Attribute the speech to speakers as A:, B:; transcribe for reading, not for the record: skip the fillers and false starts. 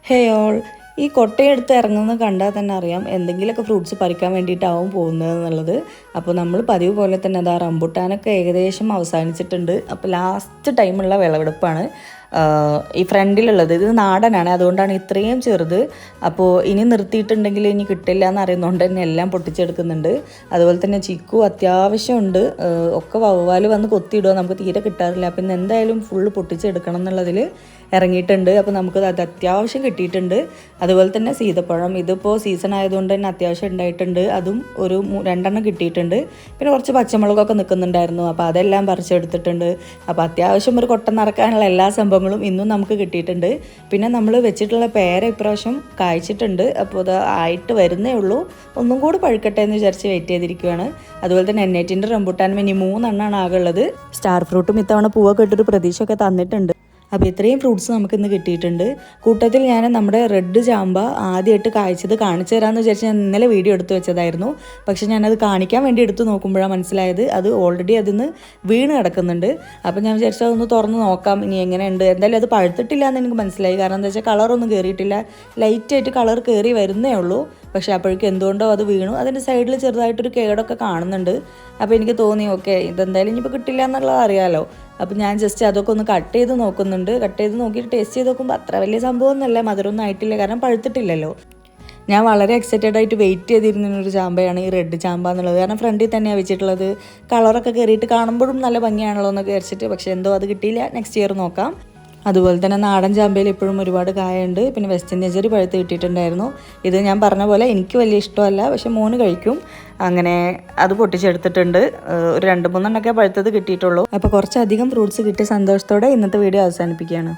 A: ഹേ all, ഈ കൊട്ടയെടുത്ത് ഇറങ്ങുന്നത് കണ്ടാൽ തന്നെ അറിയാം എന്തെങ്കിലുമൊക്കെ ഫ്രൂട്ട്സ് പറിക്കാൻ വേണ്ടിയിട്ടാവും പോകുന്നത് എന്നുള്ളത്. അപ്പോൾ നമ്മൾ പതിവ് പോലെ തന്നെ അതാ റംബുട്ടാനൊക്കെ ഏകദേശം അവസാനിച്ചിട്ടുണ്ട്. അപ്പോൾ ലാസ്റ്റ് ടൈമുള്ള വിളവെടുപ്പാണ് ഈ ഫ്രണ്ടിലുള്ളത്. ഇത് നാടനാണ്, അതുകൊണ്ടാണ് ഇത്രയും ചെറുത്. അപ്പോൾ ഇനി നിർത്തിയിട്ടുണ്ടെങ്കിൽ ഇനി കിട്ടില്ല എന്നറിയുന്നതുകൊണ്ട് തന്നെ എല്ലാം പൊട്ടിച്ചെടുക്കുന്നുണ്ട്. അതുപോലെ തന്നെ ചിക്കു അത്യാവശ്യമുണ്ട്. ഒക്കെ വവ്വാല് വന്ന് കൊത്തിയിടുക, നമുക്ക് തീരെ കിട്ടാറില്ല. അപ്പം ഇന്ന് എന്തായാലും ഫുള്ള് പൊട്ടിച്ചെടുക്കണം എന്നുള്ളതിൽ ഇറങ്ങിയിട്ടുണ്ട്. അപ്പോൾ നമുക്കത് അത്യാവശ്യം കിട്ടിയിട്ടുണ്ട്. അതുപോലെ തന്നെ സീതപ്പഴം, ഇതിപ്പോൾ സീസൺ ആയതുകൊണ്ട് തന്നെ അത്യാവശ്യം ഉണ്ടായിട്ടുണ്ട്. അതും ഒരു 2 കിട്ടിയിട്ടുണ്ട്. പിന്നെ കുറച്ച് പച്ചമുളകൊക്കെ നിൽക്കുന്നുണ്ടായിരുന്നു, അപ്പോൾ അതെല്ലാം പറിച്ചെടുത്തിട്ടുണ്ട്. അപ്പോൾ അത്യാവശ്യം ഒരു കൊട്ട നിറക്കാനുള്ള എല്ലാ സംഭവങ്ങളും ഇന്നും നമുക്ക് കിട്ടിയിട്ടുണ്ട്. പിന്നെ നമ്മൾ വെച്ചിട്ടുള്ള പേര ഇപ്രാവശ്യം കായ്ച്ചിട്ടുണ്ട്. അപ്പോൾ അത് ആയിട്ട് വരുന്നേ ഉള്ളൂ. ഒന്നും കൂടി പഴുക്കട്ടെ എന്ന് വിചാരിച്ച് വെയിറ്റ് ചെയ്തിരിക്കുകയാണ്. അതുപോലെ തന്നെ എണ്ണേറ്റിൻ്റെ റംബുട്ടാനും ഇനി 3 എണ്ണമാണ് ആകുള്ളത്. സ്റ്റാർ ഫ്രൂട്ടും ഇത്തവണ പൂവൊക്കെ ഇട്ടൊരു പ്രതീക്ഷയൊക്കെ തന്നിട്ടുണ്ട്. അപ്പോൾ ഇത്രയും ഫ്രൂട്ട്സ് നമുക്കിന്ന് കിട്ടിയിട്ടുണ്ട്. കൂട്ടത്തിൽ ഞാൻ നമ്മുടെ റെഡ് ചാമ്പ ആദ്യമായിട്ട് കായ്ച്ചത് കാണിച്ചു തരാമെന്ന് വിചാരിച്ച് ഞാൻ ഇന്നലെ വീഡിയോ എടുത്ത് വെച്ചതായിരുന്നു. പക്ഷേ ഞാനത് കാണിക്കാൻ വേണ്ടി എടുത്ത് നോക്കുമ്പോഴാണ് മനസ്സിലായത് അത് ഓൾറെഡി അതിന്ന് വീണ് കിടക്കുന്നുണ്ട്. അപ്പോൾ ഞാൻ വിചാരിച്ചു അതൊന്ന് തുറന്ന് നോക്കാം ഇനി എങ്ങനെയുണ്ട്. എന്തായാലും അത് പഴുത്തിട്ടില്ല എന്ന് എനിക്ക് മനസ്സിലായി. കാരണം എന്താ വെച്ചാൽ കളറൊന്നും കയറിയിട്ടില്ല, ലൈറ്റായിട്ട് കളർ കയറി വരുന്നേ ഉള്ളൂ. പക്ഷേ അപ്പോഴേക്കും എന്തുകൊണ്ടോ അത് വീണു. അതിൻ്റെ സൈഡിൽ ചെറുതായിട്ടൊരു കേടൊക്കെ കാണുന്നുണ്ട്. അപ്പോൾ എനിക്ക് തോന്നി ഓക്കെ ഇതെന്തായാലും ഇനിയിപ്പോൾ കിട്ടില്ല എന്നുള്ളത് അറിയാമല്ലോ. അപ്പോൾ ഞാൻ ജസ്റ്റ് അതൊക്കെ ഒന്ന് കട്ട് ചെയ്ത് നോക്കുന്നുണ്ട്. കട്ട് ചെയ്ത് നോക്കിയിട്ട് ടേസ്റ്റ് ചെയ്ത് നോക്കുമ്പോൾ അത്ര വലിയ സംഭവമൊന്നുമല്ല, മധുരമൊന്നും ആയിട്ടില്ല, കാരണം പഴുത്തിട്ടില്ലല്ലോ. ഞാൻ വളരെ എക്സൈറ്റഡ് ആയിട്ട് വെയിറ്റ് ചെയ്തിരുന്നൊരു ചാമ്പയാണ് ഈ റെഡ് ചാമ്പ എന്നുള്ളത്. കാരണം ഫ്രണ്ടിൽ തന്നെയാണ് വെച്ചിട്ടുള്ളത്. കളറൊക്കെ കയറിയിട്ട് കാണുമ്പോഴും നല്ല ഭംഗിയാണല്ലോ എന്നൊക്കെ വിചാരിച്ചിട്ട്. പക്ഷേ എന്തോ അത് കിട്ടിയില്ല. നെക്സ്റ്റ് ഇയർ നോക്കാം. അതുപോലെ തന്നെ നാടൻ ചാമ്പയിൽ ഇപ്പോഴും ഒരുപാട് കായുണ്ട്. പിന്നെ വെസ്റ്റ് ഇന്ത്യൻ ചെറി പഴുത്ത് കിട്ടിയിട്ടുണ്ടായിരുന്നു. ഇത് ഞാൻ പറഞ്ഞ പോലെ എനിക്ക് വലിയ ഇഷ്ടമല്ല, പക്ഷെ മോന് കഴിക്കും. അങ്ങനെ അത് പൊട്ടിച്ചെടുത്തിട്ടുണ്ട്. ഒരു 2-3 എണ്ണമൊക്കെ പഴുത്തത് കിട്ടിയിട്ടുള്ളൂ. അപ്പോൾ കുറച്ചധികം ഫ്രൂട്ട്സ് കിട്ടിയ സന്തോഷത്തോടെ ഇന്നത്തെ വീഡിയോ അവസാനിപ്പിക്കുകയാണ്.